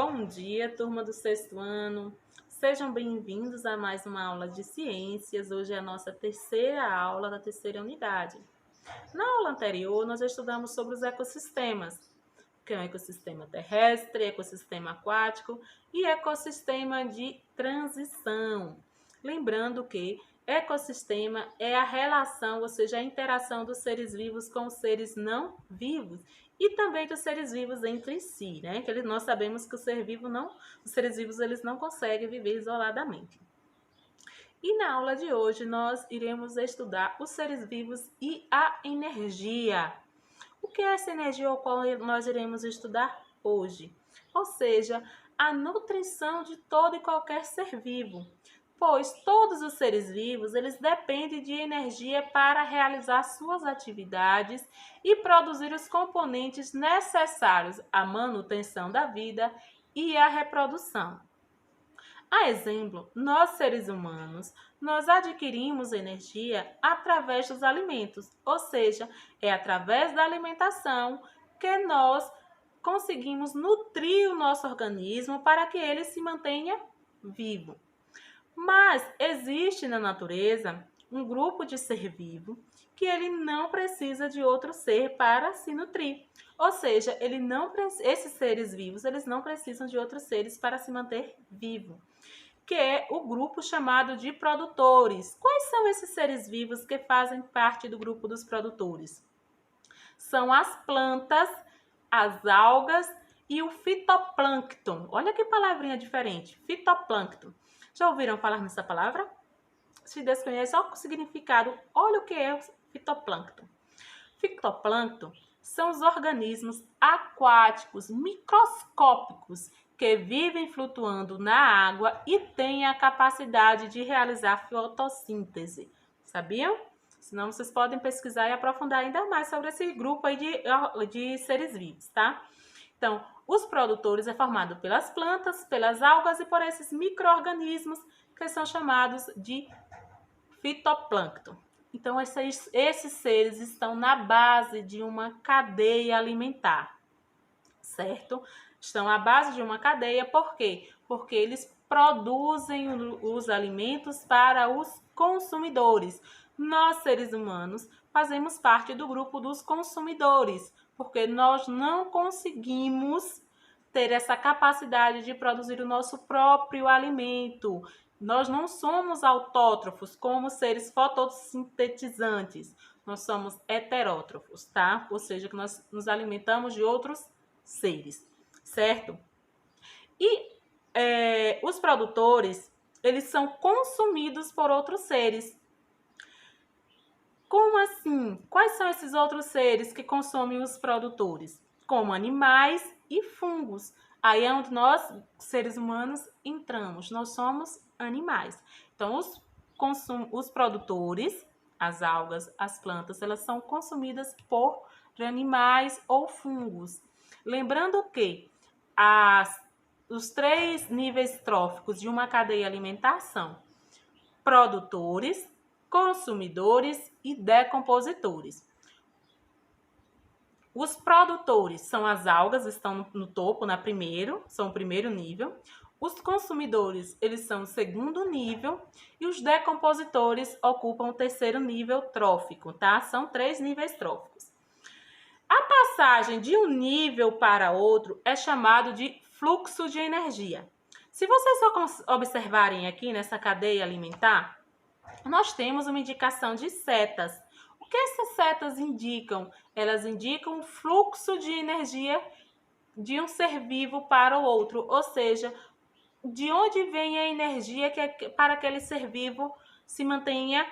Bom dia, turma do sexto ano. Sejam bem-vindos a mais uma aula de ciências. Hoje é a nossa terceira aula da terceira unidade. Na aula anterior, nós estudamos sobre os ecossistemas, que é o ecossistema terrestre, ecossistema aquático e ecossistema de transição. Lembrando que ecossistema é a relação, ou seja, a interação dos seres vivos com os seres não vivos e também dos seres vivos entre si, né? Que nós sabemos que os seres vivos eles não conseguem viver isoladamente. E na aula de hoje nós iremos estudar os seres vivos e a energia. O que é essa energia ao qual nós iremos estudar hoje? Ou seja, a nutrição de todo e qualquer ser vivo, pois todos os seres vivos eles dependem de energia para realizar suas atividades e produzir os componentes necessários à manutenção da vida e à reprodução. A exemplo, nós seres humanos, nós adquirimos energia através dos alimentos, ou seja, é através da alimentação que nós conseguimos nutrir o nosso organismo para que ele se mantenha vivo. Mas existe na natureza um grupo de ser vivo que ele não precisa de outro ser para se nutrir. Ou seja, esses seres vivos, eles não precisam de outros seres para se manter vivo, que é o grupo chamado de produtores. Quais são esses seres vivos que fazem parte do grupo dos produtores? São as plantas, as algas e o fitoplâncton. Olha que palavrinha diferente, fitoplâncton. Já ouviram falar nessa palavra? Se desconhece o significado, olha o que é o fitoplâncton. Fitoplâncton são os organismos aquáticos microscópicos que vivem flutuando na água e têm a capacidade de realizar fotossíntese. Sabiam? Senão vocês podem pesquisar e aprofundar ainda mais sobre esse grupo aí de seres vivos, tá? Então, os produtores é formado pelas plantas, pelas algas e por esses micro-organismos que são chamados de fitoplâncton. Então, esses seres estão na base de uma cadeia alimentar, certo? Estão à base de uma cadeia, por quê? Porque eles produzem os alimentos para os consumidores. Nós, seres humanos, fazemos parte do grupo dos consumidores, porque nós não conseguimos ter essa capacidade de produzir o nosso próprio alimento. Nós não somos autótrofos como seres fotossintetizantes. Nós somos heterótrofos, tá? Ou seja, que nós nos alimentamos de outros seres, certo? E os produtores, eles são consumidos por outros seres. Como assim? Quais são esses outros seres que consomem os produtores? Como animais e fungos. Aí é onde nós, seres humanos, entramos. Nós somos animais. Então, os produtores, as algas, as plantas, elas são consumidas por animais ou fungos. Lembrando que os 3 níveis tróficos de uma cadeia alimentar são produtores, consumidores e decompositores. Os produtores são as algas, estão no topo, são o primeiro nível. Os consumidores, eles são o segundo nível. E os decompositores ocupam o terceiro nível trófico, tá? São 3 níveis tróficos. A passagem de um nível para outro é chamado de fluxo de energia. Se vocês observarem aqui nessa cadeia alimentar, nós temos uma indicação de setas. O que essas setas indicam? Elas indicam o fluxo de energia de um ser vivo para o outro, ou seja, de onde vem a energia para aquele ser vivo se mantenha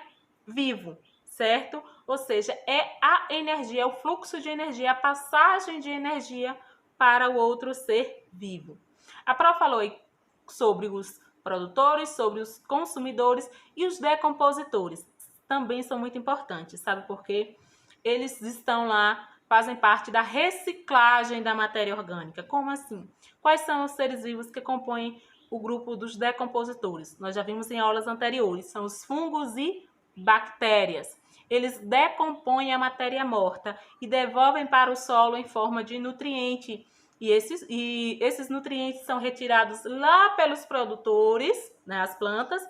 vivo, certo? Ou seja, é a energia, é o fluxo de energia, a passagem de energia para o outro ser vivo. A Pro falou aí sobre os produtores, sobre os consumidores e os decompositores. Também são muito importantes, sabe por quê? Eles estão lá, fazem parte da reciclagem da matéria orgânica. Como assim? Quais são os seres vivos que compõem o grupo dos decompositores? Nós já vimos em aulas anteriores, são os fungos e bactérias. Eles decompõem a matéria morta e devolvem para o solo em forma de nutriente e esses nutrientes são retirados lá pelos produtores, né, as plantas,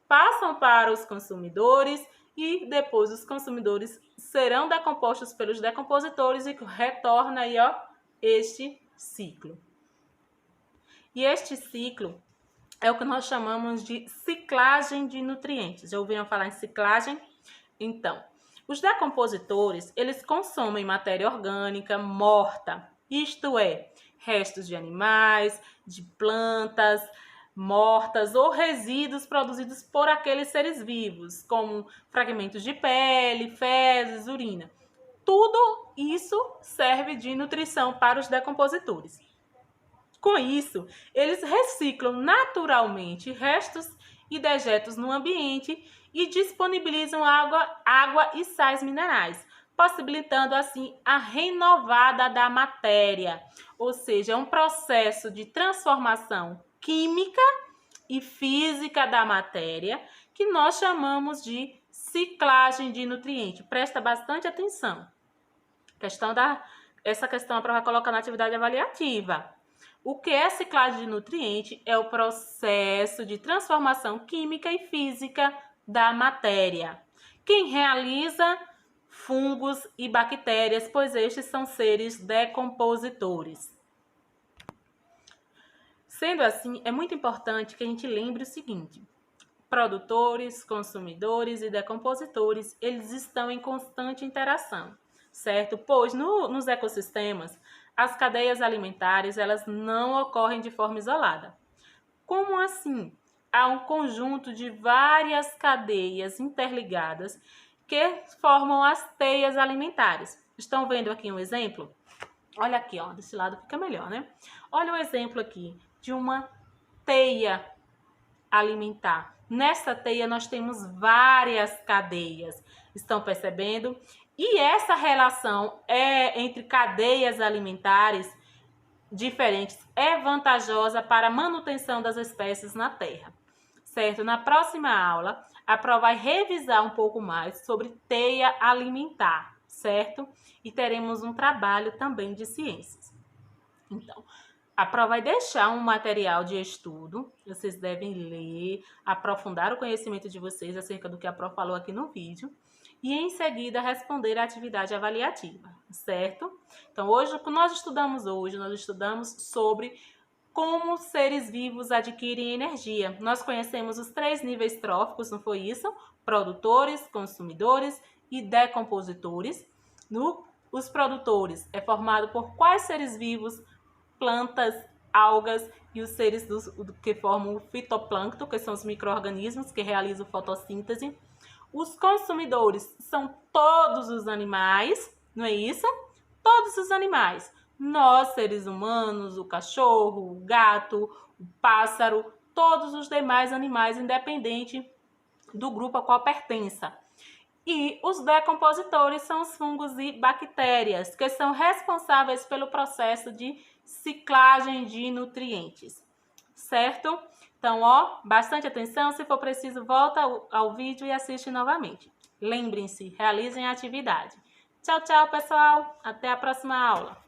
passam para os consumidores e depois os consumidores serão decompostos pelos decompositores e retorna aí, ó, este ciclo. E este ciclo é o que nós chamamos de ciclagem de nutrientes. Já ouviram falar em ciclagem? Então, os decompositores, eles consomem matéria orgânica morta, isto é, restos de animais, de plantas mortas ou resíduos produzidos por aqueles seres vivos, como fragmentos de pele, fezes, urina. Tudo isso serve de nutrição para os decompositores. Com isso, eles reciclam naturalmente restos e dejetos no ambiente e disponibilizam água e sais minerais, possibilitando assim a renovada da matéria, ou seja, é um processo de transformação química e física da matéria que nós chamamos de ciclagem de nutriente. Presta bastante atenção. Essa questão a prova coloca na atividade avaliativa. O que é ciclagem de nutriente? É o processo de transformação química e física da matéria. Quem realiza? Fungos e bactérias, pois estes são seres decompositores. Sendo assim, é muito importante que a gente lembre o seguinte: produtores, consumidores e decompositores, eles estão em constante interação, certo? Pois nos ecossistemas, as cadeias alimentares, elas não ocorrem de forma isolada. Como assim? Há um conjunto de várias cadeias interligadas que formam as teias alimentares. Estão vendo aqui um exemplo? Olha aqui, ó, desse lado fica melhor, né? Olha um exemplo aqui de uma teia alimentar. Nessa teia nós temos várias cadeias. Estão percebendo? E essa relação entre cadeias alimentares diferentes é vantajosa para a manutenção das espécies na Terra. Certo? Na próxima aula, a prova vai revisar um pouco mais sobre teia alimentar, certo? E teremos um trabalho também de ciências. Então, a prova vai deixar um material de estudo, vocês devem ler, aprofundar o conhecimento de vocês acerca do que a prof falou aqui no vídeo e em seguida responder a atividade avaliativa, certo? Então, hoje, o que nós estudamos sobre como seres vivos adquirem energia. Nós conhecemos os 3 níveis tróficos, não foi isso? Produtores, consumidores e decompositores. Os produtores é formado por quais seres vivos? Plantas, algas e os seres que formam o fitoplâncton, que são os micro-organismos que realizam fotossíntese. Os consumidores são todos os animais, não é isso? Todos os animais. Nós, seres humanos, o cachorro, o gato, o pássaro, todos os demais animais, independente do grupo a qual pertença. E os decompositores são os fungos e bactérias, que são responsáveis pelo processo de ciclagem de nutrientes, certo? Então, ó, bastante atenção, se for preciso, volta ao vídeo e assiste novamente. Lembrem-se, realizem a atividade. Tchau, tchau, pessoal! Até a próxima aula!